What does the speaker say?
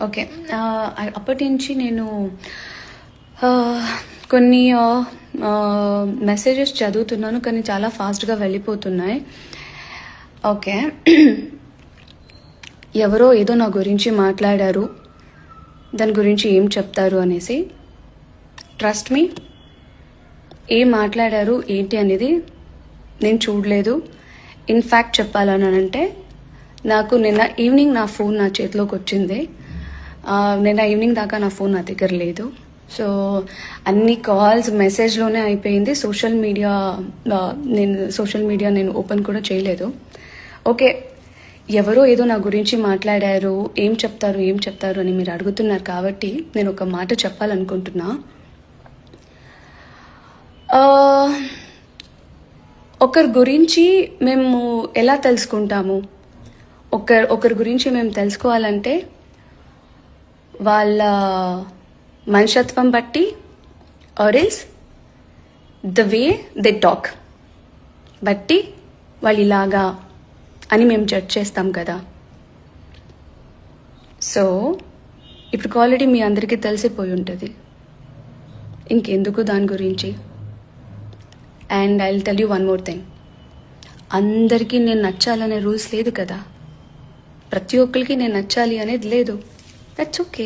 Okay. అప్పటి నుంచి నేను కొన్ని మెసేజెస్ చదువుతున్నాను, కానీ చాలా ఫాస్ట్గా వెళ్ళిపోతున్నాయి. ఓకే. ఎవరో ఏదో నా గురించి మాట్లాడారు, దాని గురించి ఏం చెప్తారు అనేసి. ట్రస్ట్ మీ, ఏం మాట్లాడారు ఏంటి అనేది నేను చూడలేదు. ఇన్ఫ్యాక్ట్ చెప్పాలని అంటే, నాకు నిన్న ఈవినింగ్ నా ఫోన్ నా చేతిలోకి వచ్చింది. నిన్న ఈవినింగ్ దాకా నా ఫోన్ నా దగ్గర లేదు. సో అన్ని కాల్స్ మెసేజ్లోనే అయిపోయింది. సోషల్ మీడియా నేను ఓపెన్ కూడా చేయలేదు. ఓకే, ఎవరో ఏదో నా గురించి మాట్లాడారు, ఏం చెప్తారు అని మీరు అడుగుతున్నారు కాబట్టి నేను ఒక మాట చెప్పాలనుకుంటున్నా. ఒకరి గురించి మేము ఎలా తెలుసుకుంటాము? ఒకరి గురించి మేము తెలుసుకోవాలంటే వాళ్ళ మనుషత్వం బట్టి, or else the way they talk బట్టి వాళ్ళు ఇలాగా అని మేము జడ్జ్ చేస్తాం కదా. సో ఇప్పుడు ఆల్రెడీ మీ అందరికీ తెలిసిపోయి ఉంటుంది, ఇంకెందుకు దాని గురించి. And I will tell you one more thing, అందరికీ నేను నచ్చాలనే రూల్స్ లేదు కదా. ప్రతి ఒక్కరికి నేను నచ్చాలి అనేది లేదు. That's okay.